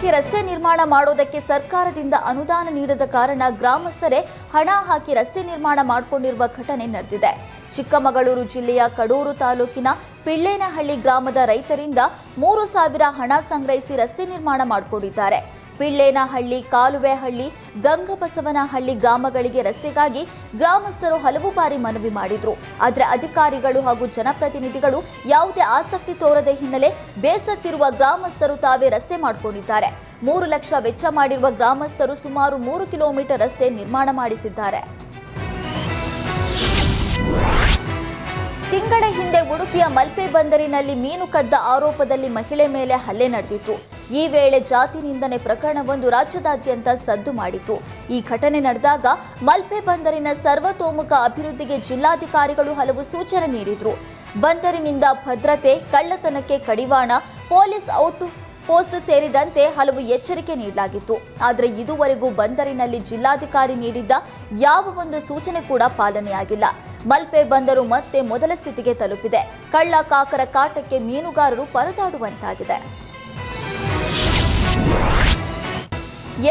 ಹಳ್ಳಕ್ಕೆ ರಸ್ತೆ ನಿರ್ಮಾಣ ಮಾಡೋದಕ್ಕೆ ಸರ್ಕಾರದಿಂದ ಅನುದಾನ ನೀಡದ ಕಾರಣ ಗ್ರಾಮಸ್ಥರೇ ಹಣ ಹಾಕಿ ರಸ್ತೆ ನಿರ್ಮಾಣ ಮಾಡಿಕೊಂಡಿರುವ ಘಟನೆ ನಡೆದಿದೆ. ಚಿಕ್ಕಮಗಳೂರು ಜಿಲ್ಲೆಯ ಕಡೂರು ತಾಲೂಕಿನ ಪಿಳ್ಳೇನಹಳ್ಳಿ ಗ್ರಾಮದ ರೈತರಿಂದ 3,000 ಹಣ ಸಂಗ್ರಹಿಸಿ ರಸ್ತೆ ನಿರ್ಮಾಣ ಮಾಡಿಕೊಂಡಿದ್ದಾರೆ. ಪಿಳ್ಳೇನಹಳ್ಳಿ, ಕಾಲುವೆಹಳ್ಳಿ, ಗಂಗಬಸವನಹಳ್ಳಿ ಗ್ರಾಮಗಳಿಗೆ ರಸ್ತೆಗಾಗಿ ಗ್ರಾಮಸ್ಥರು ಹಲವು ಬಾರಿ ಮನವಿ ಮಾಡಿದ್ರು. ಆದರೆ ಅಧಿಕಾರಿಗಳು ಹಾಗೂ ಜನಪ್ರತಿನಿಧಿಗಳು ಯಾವುದೇ ಆಸಕ್ತಿ ತೋರದ ಹಿನ್ನೆಲೆ ಬೇಸತ್ತಿರುವ ಗ್ರಾಮಸ್ಥರು ತಾವೇ ರಸ್ತೆ ಮಾಡಿಕೊಂಡಿದ್ದಾರೆ. 3 ಲಕ್ಷ ವೆಚ್ಚ ಮಾಡಿರುವ ಗ್ರಾಮಸ್ಥರು ಸುಮಾರು 3 ಕಿಲೋಮೀಟರ್ ರಸ್ತೆ ನಿರ್ಮಾಣ ಮಾಡಿಸಿದ್ದಾರೆ. ತಿಂಗಳ ಹಿಂದೆ ಉಡುಪಿಯ ಮಲ್ಪೆ ಬಂದರಿನಲ್ಲಿ ಮೀನು ಕದ್ದ ಆರೋಪದಲ್ಲಿ ಮಹಿಳೆ ಮೇಲೆ ಹಲ್ಲೆ ನಡೆದಿತ್ತು. ಈ ವೇಳೆ ಜಾತಿ ನಿಂದನೆ ಪ್ರಕರಣವೊಂದು ರಾಜ್ಯದಾದ್ಯಂತ ಸದ್ದು ಮಾಡಿತು. ಈ ಘಟನೆ ನಡೆದಾಗ ಮಲ್ಪೆ ಬಂದರಿನ ಸರ್ವತೋಮುಖ ಅಭಿವೃದ್ಧಿಗೆ ಜಿಲ್ಲಾಧಿಕಾರಿಗಳು ಹಲವು ಸೂಚನೆ ನೀಡಿದ್ರು. ಬಂದರಿನಿಂದ ಭದ್ರತೆ, ಕಳ್ಳತನಕ್ಕೆ ಕಡಿವಾಣ, ಪೊಲೀಸ್ ಔಟ್ ಪೋಸ್ಟ್ ಸೇರಿದಂತೆ ಹಲವು ಎಚ್ಚರಿಕೆ ನೀಡಲಾಗಿತ್ತು. ಆದರೆ ಇದುವರೆಗೂ ಬಂದರಿನಲ್ಲಿ ಜಿಲ್ಲಾಧಿಕಾರಿ ನೀಡಿದ್ದ ಯಾವ ಒಂದು ಸೂಚನೆ ಕೂಡ ಪಾಲನೆಯಾಗಿಲ್ಲ. ಮಲ್ಪೆ ಬಂದರು ಮತ್ತೆ ಮೊದಲ ಸ್ಥಿತಿಗೆ ತಲುಪಿದೆ. ಕಳ್ಳ ಕಾಕರ ಕಾಟಕ್ಕೆ ಮೀನುಗಾರರು ಪರದಾಡುವಂತಾಗಿದೆ.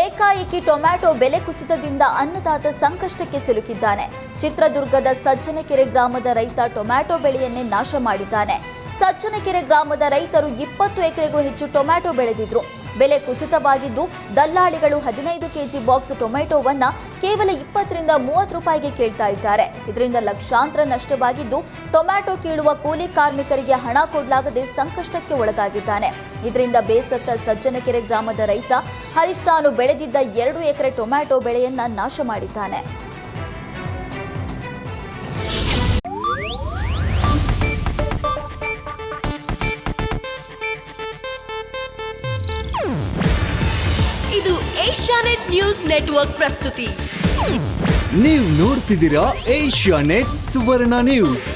ಏಕಾಏಕಿ ಟೊಮ್ಯಾಟೊ ಬೆಲೆ ಕುಸಿತದಿಂದ ಅನ್ನದಾತ ಸಂಕಷ್ಟಕ್ಕೆ ಸಿಲುಕಿದ್ದಾನೆ. ಚಿತ್ರದುರ್ಗದ ಸಜ್ಜನಕೆರೆ ಗ್ರಾಮದ ರೈತ ಟೊಮ್ಯಾಟೊ ಬೆಳೆಯನ್ನೇ ನಾಶ ಮಾಡಿದ್ದಾನೆ. ಸಜ್ಜನಕೆರೆ ಗ್ರಾಮದ ರೈತರು 20 ಎಕರೆಗೂ ಹೆಚ್ಚು ಟೊಮ್ಯಾಟೊ ಬೆಳೆದಿದ್ರು. ಬೆಲೆ ಕುಸಿತವಾಗಿದ್ದು ದಲ್ಲಾಳಿಗಳು 15 ಕೆಜಿ ಬಾಕ್ಸ್ ಟೊಮೆಟೊವನ್ನ ಕೇವಲ 20 ರಿಂದ 30 ರೂಪಾಯಿಗೆ ಕೇಳ್ತಾ ಇದ್ದಾರೆ. ಇದರಿಂದ ಲಕ್ಷಾಂತರ ನಷ್ಟವಾಗಿದ್ದು ಟೊಮ್ಯಾಟೊ ಕೀಳುವ ಕೂಲಿ ಕಾರ್ಮಿಕರಿಗೆ ಹಣ ಕೊಡಲಾಗದೆ ಸಂಕಷ್ಟಕ್ಕೆ ಒಳಗಾಗಿದ್ದಾನೆ. ಇದರಿಂದ ಬೇಸತ್ತ ಸಜ್ಜನಕೆರೆ ಗ್ರಾಮದ ರೈತ ಹರೀಶ್ ತಾನು ಬೆಳೆದಿದ್ದ 2 ಎಕರೆ ಟೊಮ್ಯಾಟೊ ಬೆಳೆಯನ್ನ ನಾಶ ಮಾಡಿದ್ದಾನೆ. ಇದು ಏಷ್ಯಾನೆಟ್ ನ್ಯೂಸ್ ನೆಟ್ವರ್ಕ್ ಪ್ರಸ್ತುತಿ. ನೀವು ನೋಡ್ತಿದ್ದೀರಾ ಏಷ್ಯಾನೆಟ್ ಸುವರ್ಣ ನ್ಯೂಸ್.